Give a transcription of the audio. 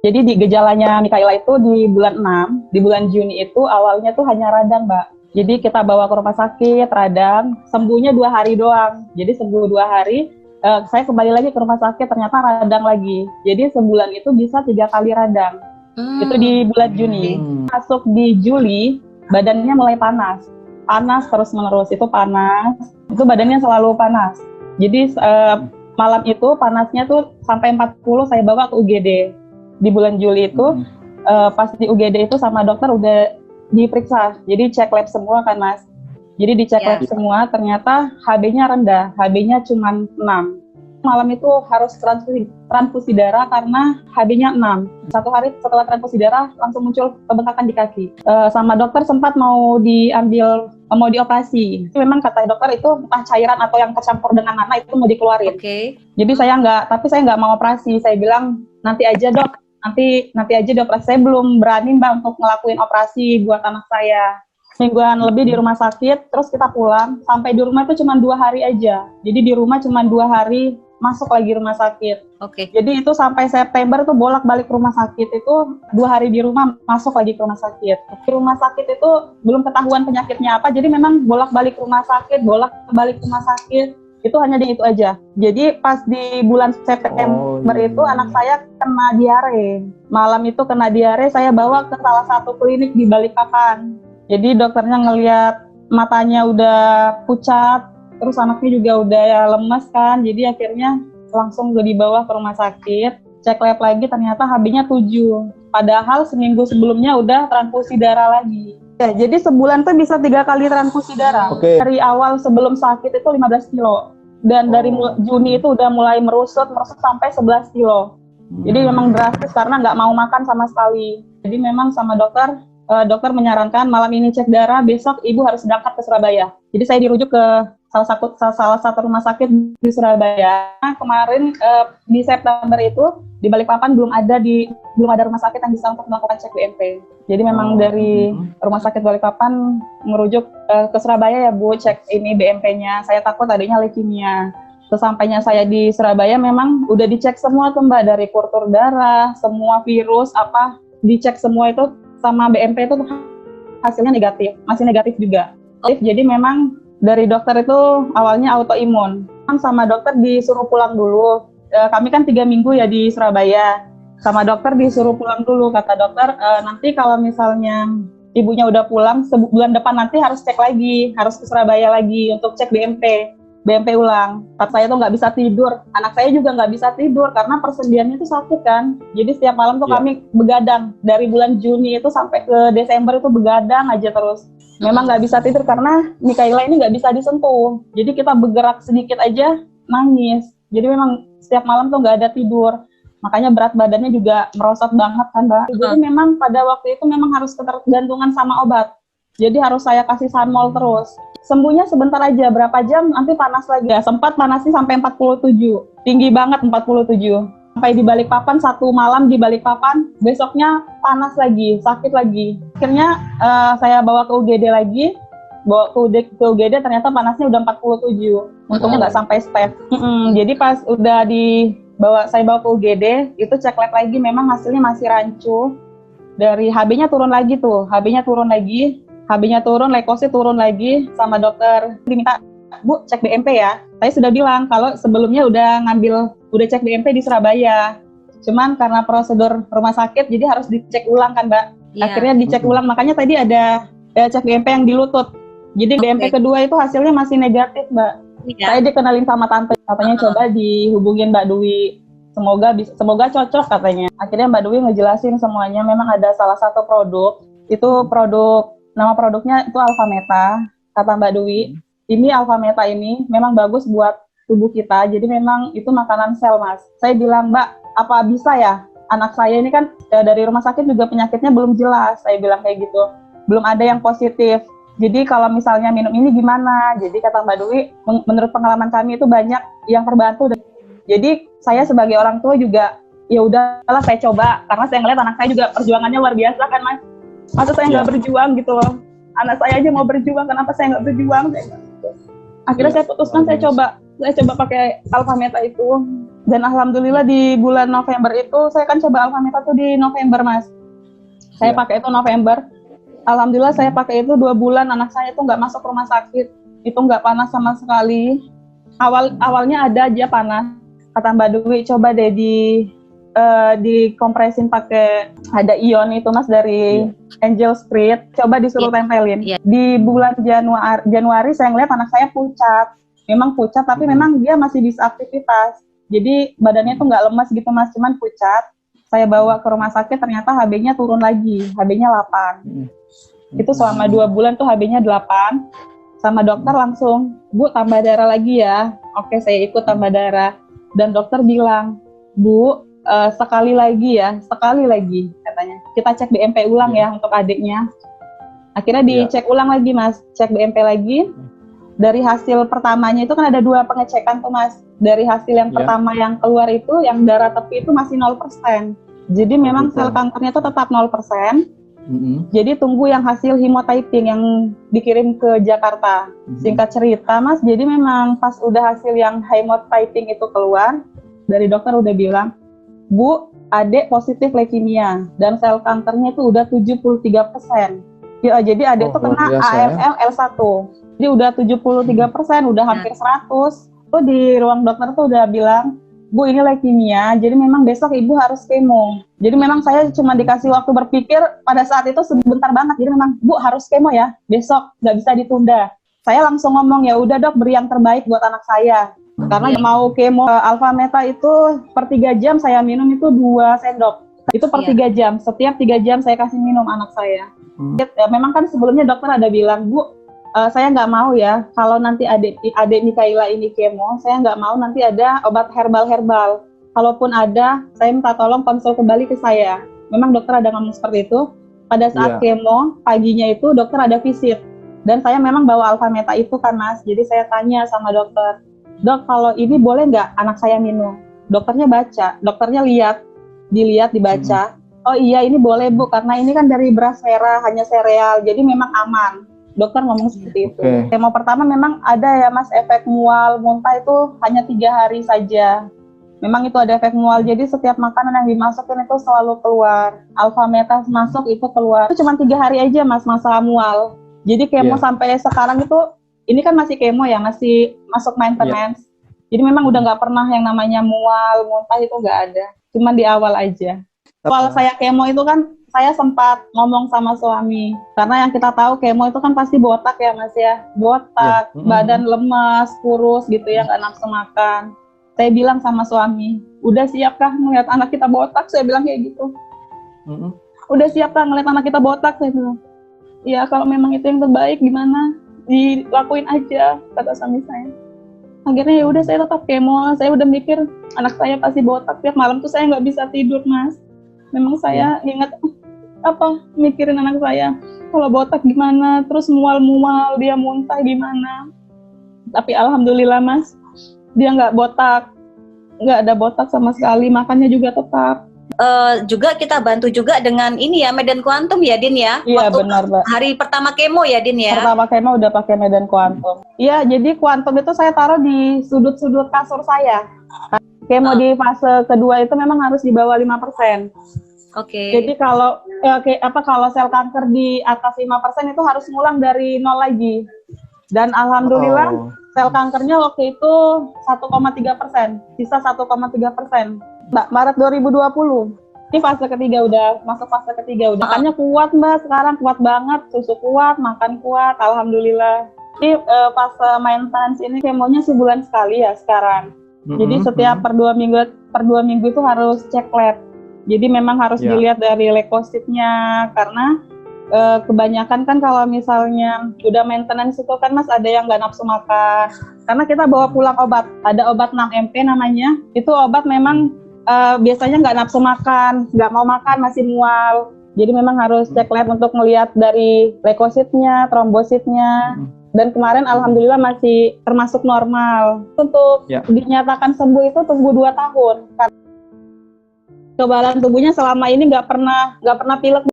Jadi di gejalanya Mikaela itu di bulan 6, di bulan Juni itu awalnya tuh hanya radang, Mbak. Jadi kita bawa ke rumah sakit, radang, sembuhnya 2 hari doang. Jadi sembuh 2 hari, saya kembali lagi ke rumah sakit, ternyata radang lagi. Jadi sebulan itu bisa 3 kali radang. Itu di bulan Juni. Masuk di Juli, badannya mulai panas. Panas terus-menerus, itu panas. Itu badannya selalu panas. Jadi malam itu panasnya tuh sampai 40, saya bawa ke UGD. Di bulan Juli itu pas di UGD itu sama dokter udah diperiksa, jadi cek lab semua kan Mas. Jadi dicek lab semua, ternyata HB-nya rendah, HB-nya cuma 6. Malam itu harus transfusi darah karena HB-nya 6. 1 hari setelah transfusi darah langsung muncul pembengkakan di kaki. Sama dokter sempat mau dioperasi. Memang kata dokter itu entah cairan atau yang tercampur dengan nanah itu mau dikeluarin. Jadi saya nggak mau operasi. Saya bilang nanti aja dok. Nanti aja dioperasi. Saya belum berani Mbak untuk ngelakuin operasi buat anak saya. Mingguan lebih di rumah sakit, terus kita pulang. Sampai di rumah itu cuma 2 hari aja. Jadi di rumah cuma 2 hari, masuk lagi rumah sakit. Jadi itu sampai September tuh bolak-balik rumah sakit itu 2 hari di rumah, masuk lagi ke rumah sakit. Di rumah sakit itu belum ketahuan penyakitnya apa, jadi memang bolak-balik rumah sakit. Itu hanya di itu aja. Jadi pas di bulan September itu anak saya kena diare. Malam itu kena diare, saya bawa ke salah satu klinik di Balikpapan. Jadi dokternya ngelihat matanya udah pucat, terus anaknya juga udah lemes kan. Jadi akhirnya langsung dibawa ke rumah sakit. Cek lab lagi ternyata HB-nya 7. Padahal seminggu sebelumnya udah transfusi darah lagi. Ya, jadi sebulan tuh bisa 3 kali transfusi darah. Dari awal sebelum sakit itu 15 kilo. Dan dari Juni itu udah mulai merusut sampai 11 kilo. Jadi memang drastis karena nggak mau makan sama sekali. Jadi memang sama dokter menyarankan malam ini cek darah, besok ibu harus berangkat ke Surabaya. Jadi saya dirujuk ke salah satu rumah sakit di Surabaya. Kemarin di September itu di Balikpapan belum ada rumah sakit yang bisa untuk melakukan cek BMP. Jadi memang dari rumah sakit Balikpapan merujuk ke Surabaya ya Bu, cek ini BMP-nya. Saya takut adanya leukemia. Sesampainya saya di Surabaya memang udah dicek semua tuh Mbak, dari kultur darah, semua virus dicek semua itu, sama BMP itu hasilnya negatif, masih negatif juga. Jadi memang dari dokter itu awalnya autoimun. Sama dokter disuruh pulang dulu. Kami kan 3 minggu ya di Surabaya. Sama dokter disuruh pulang dulu. Kata dokter, nanti kalau misalnya ibunya udah pulang, bulan depan nanti harus cek lagi, harus ke Surabaya lagi untuk cek BMP ulang. Saya tuh nggak bisa tidur, anak saya juga nggak bisa tidur karena persendiannya itu sakit kan. Jadi setiap malam tuh kami begadang, dari bulan Juni itu sampai ke Desember itu begadang aja terus. Memang nggak bisa tidur karena Mikaela ini nggak bisa disentuh. Jadi kita bergerak sedikit aja nangis. Jadi memang setiap malam tuh nggak ada tidur. Makanya berat badannya juga merosot banget kan Mbak. Jadi memang pada waktu itu memang harus ketergantungan sama obat. Jadi harus saya kasih Sanmol terus. Sembuhnya sebentar aja, berapa jam nanti panas lagi. Ya, sempat panasnya sampai 47. Tinggi banget 47. Sampai di Balikpapan, 1 malam di Balikpapan, besoknya panas lagi, sakit lagi. Akhirnya saya bawa ke UGD lagi. Bawa ke UGD ternyata panasnya udah 47. Untungnya nggak sampai step. Jadi pas udah saya bawa ke UGD, itu cek lab lagi, memang hasilnya masih rancu. Dari HB-nya turun lagi tuh, HB-nya turun, leukosit turun lagi, sama dokter diminta, Bu, cek BMP ya. Saya sudah bilang kalau sebelumnya udah cek BMP di Surabaya. Cuman karena prosedur rumah sakit, jadi harus dicek ulang kan, Mbak. Akhirnya dicek ulang, makanya tadi ada cek BMP yang di lutut. Jadi BMP kedua itu hasilnya masih negatif, Mbak. Saya dikenalin sama tante, katanya coba dihubungin Mbak Dwi. Semoga cocok katanya. Akhirnya Mbak Dwi ngejelasin semuanya, memang ada salah satu produk, nama produknya itu Alfameta, kata Mbak Dwi. Ini Alfameta ini memang bagus buat tubuh kita, jadi memang itu makanan sel, Mas. Saya bilang, Mbak, apa bisa ya? Anak saya ini kan dari rumah sakit juga penyakitnya belum jelas, saya bilang kayak gitu. Belum ada yang positif. Jadi kalau misalnya minum ini gimana? Jadi kata Mbak Dwi, menurut pengalaman kami itu banyak yang terbantu. Jadi saya sebagai orang tua juga, ya udahlah saya coba, karena saya ngeliat anak saya juga perjuangannya luar biasa kan, Mas. Masa saya nggak berjuang gitu loh. Anak saya aja mau berjuang, kenapa saya nggak berjuang? Akhirnya saya putuskan saya coba pakai Alfameta itu. Dan alhamdulillah di bulan November itu, saya kan coba Alpha Meta tuh di November, Mas. Saya pakai itu November. Alhamdulillah saya pakai itu 2 bulan, anak saya itu nggak masuk rumah sakit. Itu nggak panas sama sekali. Awalnya ada aja panas. Kata Mbak Dwi, coba deh dikompresin pakai, ada ion itu Mas dari Angel Spirit. Coba disuruh tempelin. Di bulan Januari saya ngeliat anak saya pucat. Memang pucat, tapi memang dia masih bisa aktivitas. Jadi badannya tuh nggak lemas gitu Mas, cuman pucat. Saya bawa ke rumah sakit, ternyata HB-nya turun lagi, HB-nya 8. Itu selama 2 bulan tuh HB-nya 8. Sama dokter langsung, Bu tambah darah lagi ya. Oke, saya ikut tambah darah. Dan dokter bilang, Bu, sekali lagi katanya. Kita cek BMP ulang ya untuk adiknya. Akhirnya dicek ulang lagi Mas, cek BMP lagi. Dari hasil pertamanya itu kan ada 2 pengecekan tuh Mas. Dari hasil yang pertama yang keluar itu, yang darah tepi itu masih 0%. Jadi memang sel kankernya itu tetap 0%. Jadi tunggu yang hasil hemotyping yang dikirim ke Jakarta. Singkat cerita Mas, jadi memang pas udah hasil yang hemotyping itu keluar, dari dokter udah bilang, Bu, adik positif leukemia dan sel kankernya itu udah 73%. Ya, jadi adik itu kena AML L1. Jadi udah 73%, udah hampir 100. Tuh di ruang dokter tuh udah bilang, Bu ini leukemia, jadi memang besok ibu harus kemo. Jadi memang saya cuma dikasih waktu berpikir pada saat itu sebentar banget. Jadi memang Bu harus kemo ya, besok nggak bisa ditunda. Saya langsung ngomong, ya udah dok, beri yang terbaik buat anak saya. Karena mau kemo Alpha Meta itu per 3 jam saya minum itu 2 sendok. Itu per 3 jam, setiap 3 jam saya kasih minum anak saya. Ya, memang kan sebelumnya dokter ada bilang, Bu, saya nggak mau ya, kalau nanti adik Mikaela ini kemo, saya nggak mau nanti ada obat herbal. Kalaupun ada, saya minta tolong konsul kembali ke saya. Memang dokter ada ngomong seperti itu. Pada saat kemo, paginya itu dokter ada visit. Dan saya memang bawa Alpha Meta itu kan Mas, jadi saya tanya sama dokter, Dok, kalau ini boleh nggak anak saya minum? Dokternya baca, dokternya dibaca. Oh iya, ini boleh Bu, karena ini kan dari beras merah, hanya sereal, jadi memang aman. Dokter ngomong seperti itu. Kemo pertama memang ada ya Mas, efek mual, muntah itu hanya 3 hari saja. Memang itu ada efek mual, jadi setiap makanan yang dimasukin itu selalu keluar. Alpha Meta masuk itu keluar. Itu cuma 3 hari aja Mas, masalah mual. Jadi kemo sampai sekarang itu, ini kan masih kemo ya, masih masuk maintenance. Jadi memang udah nggak pernah yang namanya mual, muntah itu nggak ada. Cuma di awal aja. Awal saya kemo itu kan, saya sempat ngomong sama suami, karena yang kita tahu kemo itu kan pasti botak ya Mas ya, botak, badan lemas, kurus gitu ya, nggak nafsu makan. Saya bilang sama suami, udah siapkah ngeliat anak kita botak? Saya bilang kayak gitu. Udah siapkah ngeliat anak kita botak? Saya bilang, ya kalau memang itu yang terbaik gimana, dilakuin aja, kata suami saya. Akhirnya ya udah saya tetap kemo, saya udah mikir anak saya pasti botak, tiap malam tuh saya nggak bisa tidur Mas. Memang saya ingat mikirin anak saya, kalau botak gimana, terus mual-mual, dia muntah gimana. Tapi alhamdulillah Mas, dia nggak botak, nggak ada botak sama sekali, makannya juga tetap. Juga kita bantu juga dengan ini ya, Medan Quantum ya Din ya? Iya benar Mbak. Hari pertama kemo ya Din ya? Pertama kemo udah pakai Medan Quantum. Iya, jadi Quantum itu saya taruh di sudut-sudut kasur saya. Kemo di fase kedua itu memang harus di bawah 5%. Jadi kalau kalau sel kanker di atas 5% itu harus ngulang dari 0 lagi. Dan alhamdulillah sel kankernya waktu itu 1,3%, sisa 1,3%. Mbak, Maret 2020. Ini fase ketiga udah, masuk fase ketiga udah. Makannya kuat Mbak, sekarang kuat banget, susu kuat, makan kuat, alhamdulillah. Ini fase maintenance ini kemonya sebulan sekali ya sekarang. Jadi setiap per 2 minggu itu harus cek lab. Jadi memang harus dilihat dari leukositnya, karena kebanyakan kan kalau misalnya udah maintenance itu kan Mas ada yang nggak nafsu makan. Karena kita bawa pulang obat, ada obat 6MP namanya, itu obat memang biasanya nggak nafsu makan, nggak mau makan, masih mual. Jadi memang harus cek lab untuk melihat dari leukositnya, trombositnya. Dan kemarin alhamdulillah masih termasuk normal. Untuk dinyatakan sembuh itu tunggu 2 tahun. Kekebalan tubuhnya selama ini nggak pernah pilek.